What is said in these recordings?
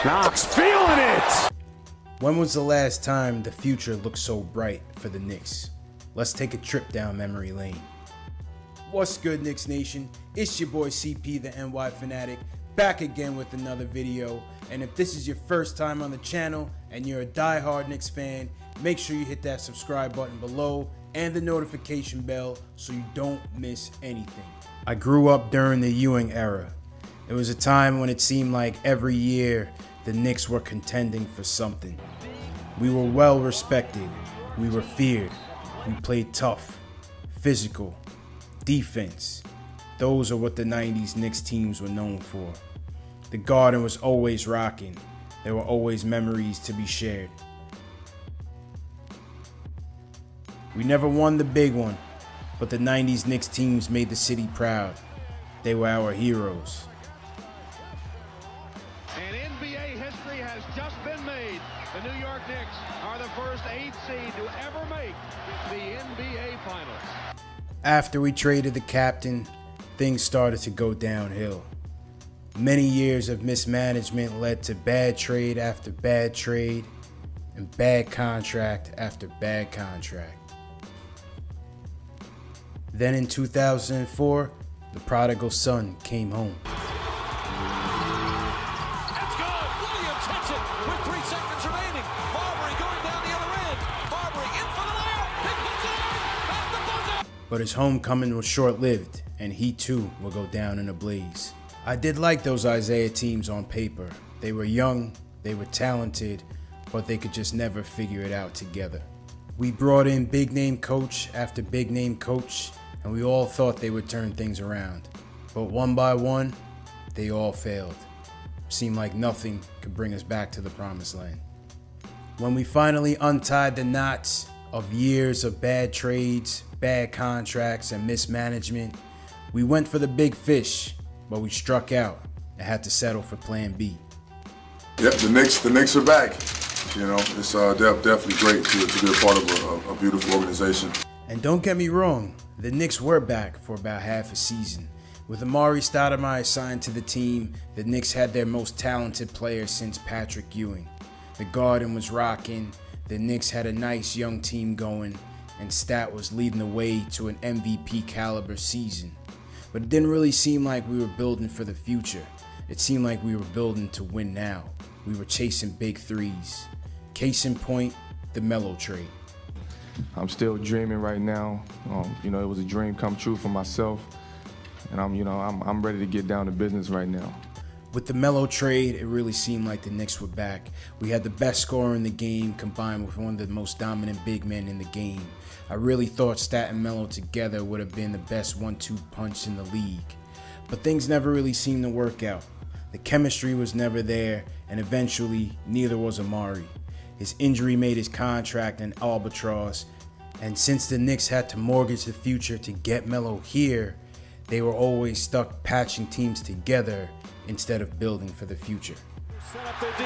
Knox feeling it! When was the last time the future looked so bright for the Knicks? Let's take a trip down memory lane. What's good, Knicks Nation? It's your boy CP, the NY Fanatic, back again with another video. And if this is your first time on the channel and you're a die-hard Knicks fan, make sure you hit that subscribe button below and the notification bell so you don't miss anything. I grew up during the Ewing era. It was a time when it seemed like every year the Knicks were contending for something. We were well respected, we were feared, we played tough, physical, defense. Those are what the 90s Knicks teams were known for. The Garden was always rocking. There were always memories to be shared. We never won the big one, but the 90s Knicks teams made the city proud. They were our heroes. And NBA history has just been made. The New York Knicks are the first 8 seed to ever make the NBA Finals. After we traded the captain, things started to go downhill. Many years of mismanagement led to bad trade after bad trade and bad contract after bad contract. Then in 2004, the prodigal son came home. That's good. Williams hits it with 3 seconds remaining. Marbury going down the other end. Marbury in for the layup. He puts it in at the buzzer. But his homecoming was short-lived, and he too will go down in a blaze. I did like those Isaiah teams on paper. They were young, they were talented, but they could just never figure it out together. We brought in big-name coach after big-name coach, and we all thought they would turn things around. But one by one, they all failed. Seemed like nothing could bring us back to the promised land. When we finally untied the knots of years of bad trades, bad contracts, and mismanagement, we went for the big fish, but we struck out and had to settle for plan B. Yep, the Knicks are back. You know, it's definitely great to be a part of a beautiful organization. And don't get me wrong, the Knicks were back for about half a season. With Amari Stoudemire signed to the team, the Knicks had their most talented player since Patrick Ewing. The Garden was rocking, the Knicks had a nice young team going, and Stat was leading the way to an MVP caliber season. But it didn't really seem like we were building for the future. It seemed like we were building to win now. We were chasing big threes. Case in point, the Melo trade. I'm still dreaming right now. You know, it was a dream come true for myself, and I'm ready to get down to business right now. With the Melo trade, it really seemed like the Knicks were back. We had the best scorer in the game combined with one of the most dominant big men in the game. I really thought Stat and Melo together would have been the best 1-2 punch in the league. But things never really seemed to work out. The chemistry was never there, and eventually, neither was Amari. His injury made his contract an albatross, and since the Knicks had to mortgage the future to get Melo here, they were always stuck patching teams together instead of building for the future. Set up their D.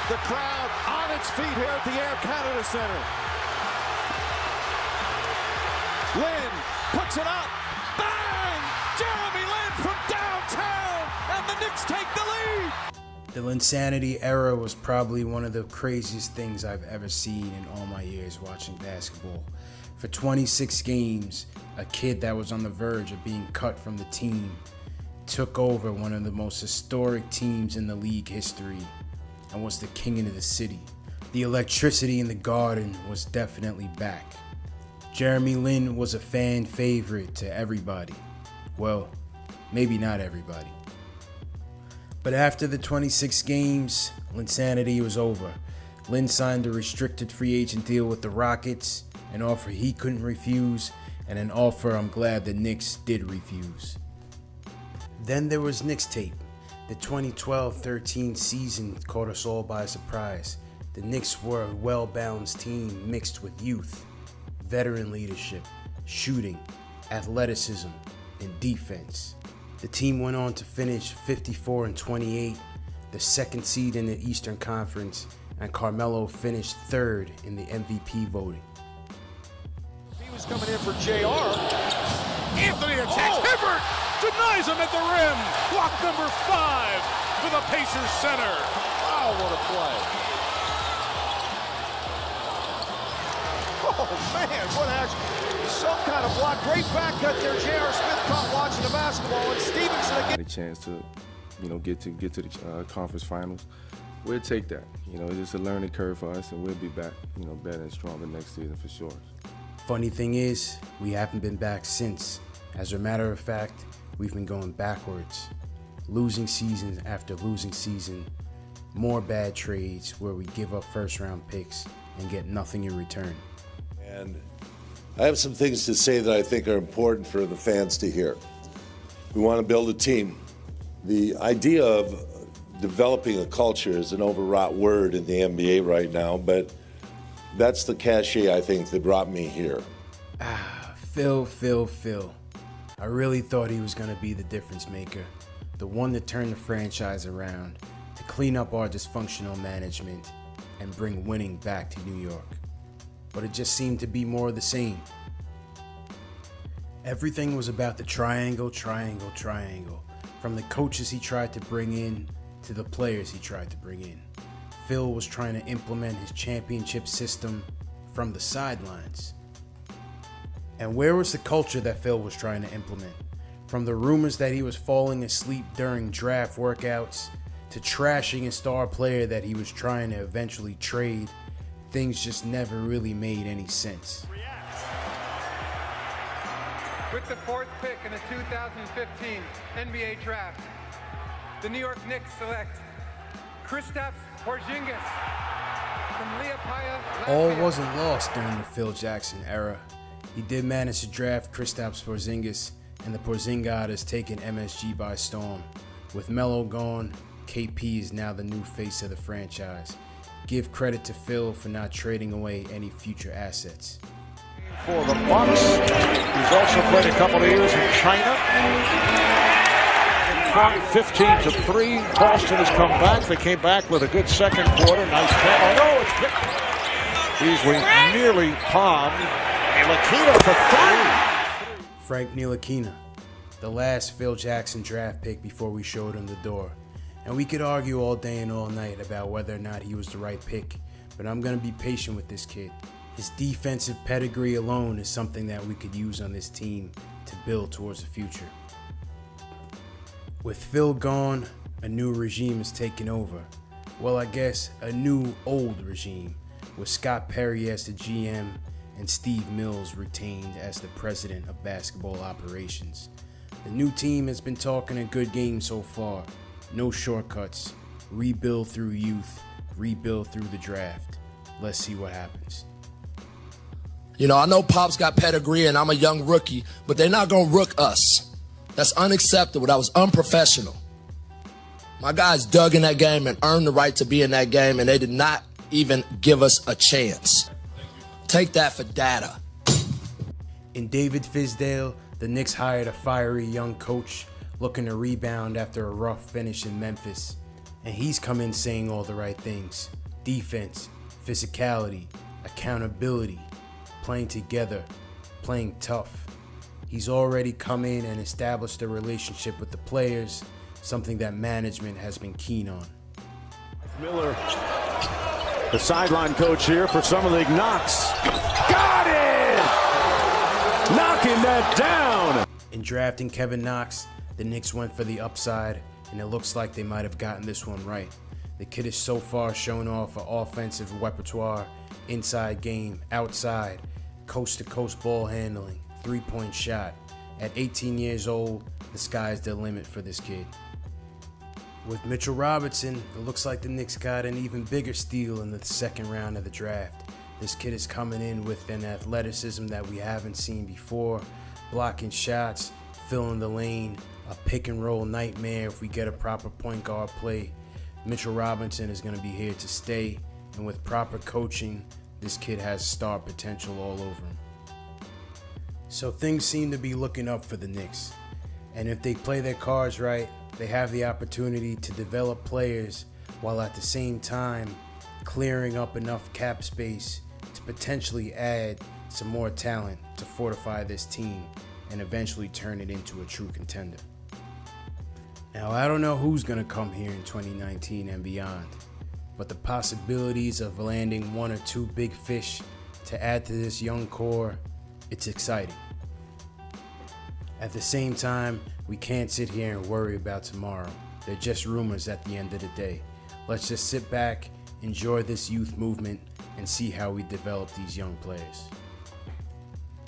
The crowd on its feet here at the Air Canada Center. Lynn puts it up. Bang! Jeremy Lin from downtown, and the Knicks take the lead. The Linsanity era was probably one of the craziest things I've ever seen in all my years watching basketball. For 26 games, a kid that was on the verge of being cut from the team took over one of the most historic teams in the league history and was the king of the city. The electricity in the Garden was definitely back. Jeremy Lin was a fan favorite to everybody. Well, maybe not everybody. But after the 26 games, Linsanity was over. Lin signed a restricted free agent deal with the Rockets, an offer he couldn't refuse, and an offer I'm glad the Knicks did refuse. Then there was Knicks tape. The 2012-13 season caught us all by surprise. The Knicks were a well-balanced team mixed with youth, veteran leadership, shooting, athleticism, and defense. The team went on to finish 54-28, the second seed in the Eastern Conference, and Carmelo finished third in the MVP voting. He was coming in for JR. Anthony attacks. Hibbert denies him at the rim. Block number 5 for the Pacers center. Wow, what a play. Oh, man, what action. Some kind of block. Great back cut there. J.R. Smith caught watching the basketball, and Stevenson again. Had a chance to, get to the conference finals. We'll take that. It's just a learning curve for us, and we'll be back, better and stronger next season for sure. Funny thing is, we haven't been back since. As a matter of fact, we've been going backwards. Losing season after losing season. More bad trades where we give up first-round picks and get nothing in return. And I have some things to say that I think are important for the fans to hear. We want to build a team. The idea of developing a culture is an overwrought word in the NBA right now, but that's the cachet, I think, that brought me here. Phil. I really thought he was going to be the difference maker, the one to turn the franchise around, to clean up our dysfunctional management and bring winning back to New York. But it just seemed to be more of the same. Everything was about the triangle. From the coaches he tried to bring in to the players he tried to bring in. Phil was trying to implement his championship system from the sidelines. And where was the culture that Phil was trying to implement? From the rumors that he was falling asleep during draft workouts to trashing a star player that he was trying to eventually trade, things just never really made any sense. With the 4th pick in the 2015 NBA Draft, the New York Knicks select Kristaps Porzingis from Liepaja, Latvia. All wasn't lost during the Phil Jackson era. He did manage to draft Kristaps Porzingis, and the Porzingis has taken MSG by storm. With Melo gone, KP is now the new face of the franchise. Give credit to Phil for not trading away any future assets. For the Bucks, he's also played a couple of years in China. 15-3. Boston has come back. They came back with a good second quarter. Nice pass. Oh, no, it's picked. Beasley nearly palmed. Ntilikina for 3. Frank Ntilikina, the last Phil Jackson draft pick before we showed him the door. And we could argue all day and all night about whether or not he was the right pick, but I'm going to be patient with this kid. His defensive pedigree alone is something that we could use on this team to build towards the future. With Phil gone, a new regime is taking over. Well, I guess a new old regime, with Scott Perry as the GM and Steve Mills retained as the president of basketball operations. The new team has been talking a good game so far. No shortcuts. Rebuild through youth. Rebuild through the draft. Let's see what happens. I know Pop's got pedigree and I'm a young rookie, but they're not going to rook us. That's unacceptable. That was unprofessional. My guys dug in that game and earned the right to be in that game, and they did not even give us a chance. Take that for data. In David Fizdale, the Knicks hired a fiery young coach looking to rebound after a rough finish in Memphis. And he's come in saying all the right things. Defense, physicality, accountability, playing together, playing tough. He's already come in and established a relationship with the players, something that management has been keen on. Miller, the sideline coach here for some of the Knocks. Got it! Knocking that down! In drafting Kevin Knox, the Knicks went for the upside, and it looks like they might have gotten this one right. The kid has so far shown off an offensive repertoire, inside game, outside, coast-to-coast ball handling, three-point shot. At 18 years old, the sky's the limit for this kid. With Mitchell Robinson, it looks like the Knicks got an even bigger steal in the second round of the draft. This kid is coming in with an athleticism that we haven't seen before, blocking shots, filling the lane, a pick-and-roll nightmare if we get a proper point guard play. Mitchell Robinson is going to be here to stay, and with proper coaching, this kid has star potential all over him. So things seem to be looking up for the Knicks, and if they play their cards right, they have the opportunity to develop players while at the same time clearing up enough cap space to potentially add some more talent to fortify this team and eventually turn it into a true contender. Now, I don't know who's going to come here in 2019 and beyond, but the possibilities of landing one or two big fish to add to this young core, it's exciting. At the same time, we can't sit here and worry about tomorrow. They're just rumors at the end of the day. Let's just sit back, enjoy this youth movement, and see how we develop these young players.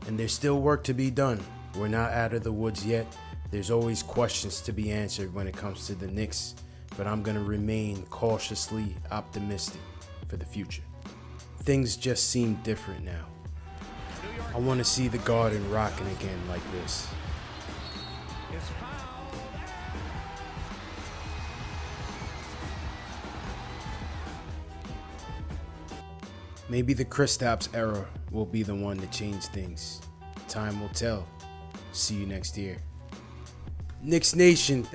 And there's still work to be done. We're not out of the woods yet. There's always questions to be answered when it comes to the Knicks, but I'm going to remain cautiously optimistic for the future. Things just seem different now. I want to see the Garden rocking again like this. Maybe the Kristaps era will be the one to change things. Time will tell. See you next year. Knicks Nation.